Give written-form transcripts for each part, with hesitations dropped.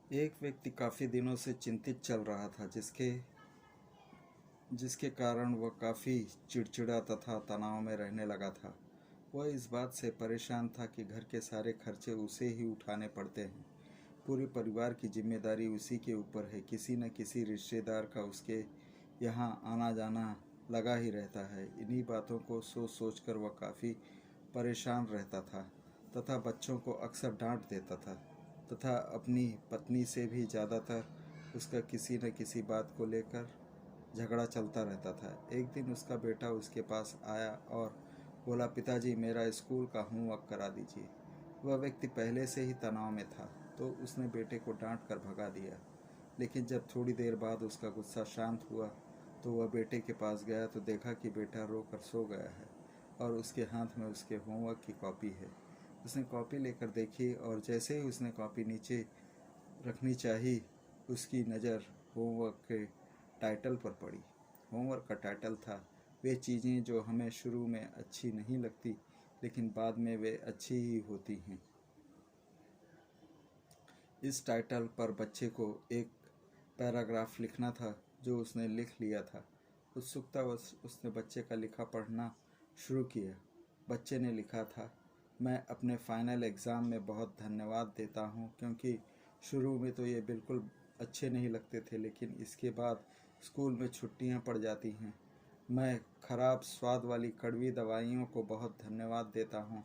एक व्यक्ति काफ़ी दिनों से चिंतित चल रहा था, जिसके कारण वह काफ़ी चिड़चिड़ा तथा तनाव में रहने लगा था। वह इस बात से परेशान था कि घर के सारे खर्चे उसे ही उठाने पड़ते हैं। पूरे परिवार की जिम्मेदारी उसी के ऊपर है। किसी न किसी रिश्तेदार का उसके यहाँ आना जाना लगा ही रहता है। इन्हीं बातों को सोच सोच कर वह काफ़ी परेशान रहता था तथा बच्चों को अक्सर डांट देता था तथा अपनी पत्नी से भी ज़्यादातर उसका किसी न किसी बात को लेकर झगड़ा चलता रहता था। एक दिन उसका बेटा उसके पास आया और बोला, पिताजी मेरा स्कूल का होमवर्क करा दीजिए। वह व्यक्ति पहले से ही तनाव में था, तो उसने बेटे को डांट कर भगा दिया। लेकिन जब थोड़ी देर बाद उसका गुस्सा शांत हुआ तो वह बेटे के पास गया तो देखा कि बेटा रोकर सो गया है और उसके हाथ में उसके होमवर्क की कॉपी है। उसने कॉपी लेकर देखी और जैसे ही उसने कॉपी नीचे रखनी चाहिए, उसकी नज़र होमवर्क के टाइटल पर पड़ी। होमवर्क का टाइटल था, वे चीज़ें जो हमें शुरू में अच्छी नहीं लगती लेकिन बाद में वे अच्छी ही होती हैं। इस टाइटल पर बच्चे को एक पैराग्राफ लिखना था जो उसने लिख लिया था। उत्सुकतावश उसने बच्चे का लिखा पढ़ना शुरू किया। बच्चे ने लिखा था, मैं अपने फाइनल एग्ज़ाम में बहुत धन्यवाद देता हूँ, क्योंकि शुरू में तो ये बिल्कुल अच्छे नहीं लगते थे, लेकिन इसके बाद स्कूल में छुट्टियाँ पड़ जाती हैं। मैं ख़राब स्वाद वाली कड़वी दवाइयों को बहुत धन्यवाद देता हूँ,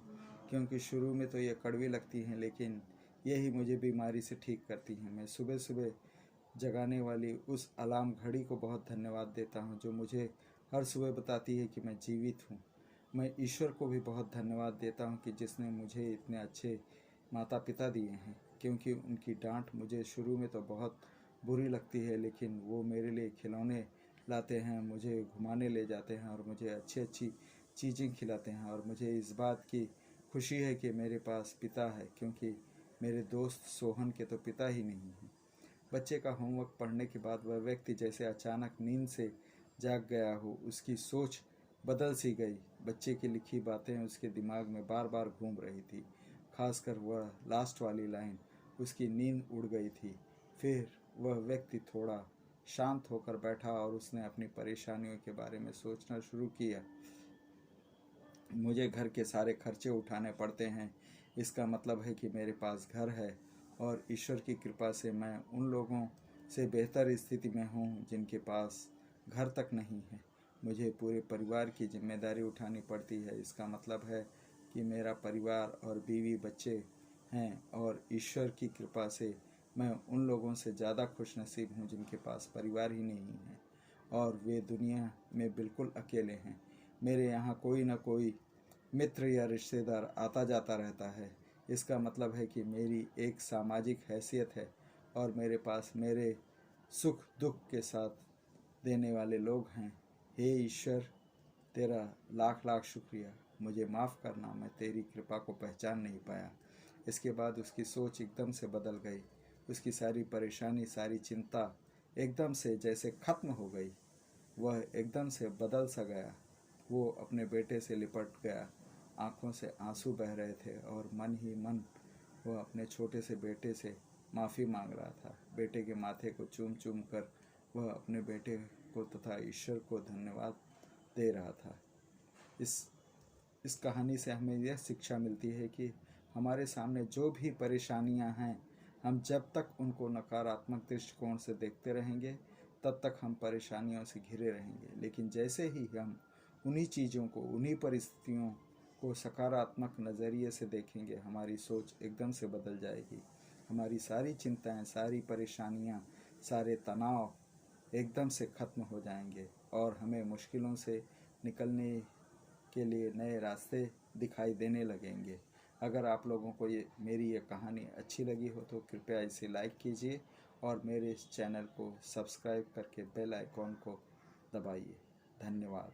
क्योंकि शुरू में तो ये कड़वी लगती हैं लेकिन यही मुझे बीमारी से ठीक करती हैं। मैं सुबह सुबह जगाने वाली उस अलार्म घड़ी को बहुत धन्यवाद देता हूँ जो मुझे हर सुबह बताती है कि मैं जीवित हूँ। मैं ईश्वर को भी बहुत धन्यवाद देता हूँ कि जिसने मुझे इतने अच्छे माता पिता दिए हैं, क्योंकि उनकी डांट मुझे शुरू में तो बहुत बुरी लगती है, लेकिन वो मेरे लिए खिलौने लाते हैं, मुझे घुमाने ले जाते हैं और मुझे अच्छी अच्छी चीज़ें खिलाते हैं। और मुझे इस बात की खुशी है कि मेरे पास पिता है, क्योंकि मेरे दोस्त सोहन के तो पिता ही नहीं हैं। बच्चे का होमवर्क पढ़ने के बाद वह व्यक्ति जैसे अचानक नींद से जाग गया हो। उसकी सोच बदल सी गई। बच्चे की लिखी बातें उसके दिमाग में बार बार घूम रही थी, खासकर वह लास्ट वाली लाइन। उसकी नींद उड़ गई थी। फिर वह व्यक्ति थोड़ा शांत होकर बैठा और उसने अपनी परेशानियों के बारे में सोचना शुरू किया। मुझे घर के सारे खर्चे उठाने पड़ते हैं, इसका मतलब है कि मेरे पास घर है और ईश्वर की कृपा से मैं उन लोगों से बेहतर स्थिति में हूँ जिनके पास घर तक नहीं है। मुझे पूरे परिवार की जिम्मेदारी उठानी पड़ती है, इसका मतलब है कि मेरा परिवार और बीवी बच्चे हैं और ईश्वर की कृपा से मैं उन लोगों से ज़्यादा खुशनसीब हूँ जिनके पास परिवार ही नहीं है और वे दुनिया में बिल्कुल अकेले हैं। मेरे यहाँ कोई ना कोई मित्र या रिश्तेदार आता जाता रहता है। इसका मतलब है कि मेरी एक सामाजिक हैसियत है और मेरे पास मेरे सुख दुख के साथ देने वाले लोग हैं। हे ईश्वर, तेरा लाख लाख शुक्रिया। मुझे माफ़ करना, मैं तेरी कृपा को पहचान नहीं पाया। इसके बाद उसकी सोच एकदम से बदल गई। उसकी सारी परेशानी, सारी चिंता एकदम से जैसे खत्म हो गई। वह एकदम से बदल सा गया। वो अपने बेटे से लिपट गया। आंखों से आंसू बह रहे थे और मन ही मन वह अपने छोटे से बेटे से माफ़ी मांग रहा था। बेटे के माथे को चूम चूम कर वह अपने बेटे को तथा ईश्वर को धन्यवाद दे रहा था। इस कहानी से हमें यह शिक्षा मिलती है कि हमारे सामने जो भी परेशानियां हैं, हम जब तक उनको नकारात्मक दृष्टिकोण से देखते रहेंगे तब तक हम परेशानियों से घिरे रहेंगे। लेकिन जैसे ही हम उन्हीं चीज़ों को, उन्हीं परिस्थितियों को सकारात्मक नज़रिए से देखेंगे, हमारी सोच एकदम से बदल जाएगी। हमारी सारी चिंताएं, सारी परेशानियां, सारे तनाव एकदम से ख़त्म हो जाएंगे और हमें मुश्किलों से निकलने के लिए नए रास्ते दिखाई देने लगेंगे। अगर आप लोगों को मेरी ये कहानी अच्छी लगी हो तो कृपया इसे लाइक कीजिए और मेरे इस चैनल को सब्सक्राइब करके बेल आइकॉन को दबाइए। धन्यवाद।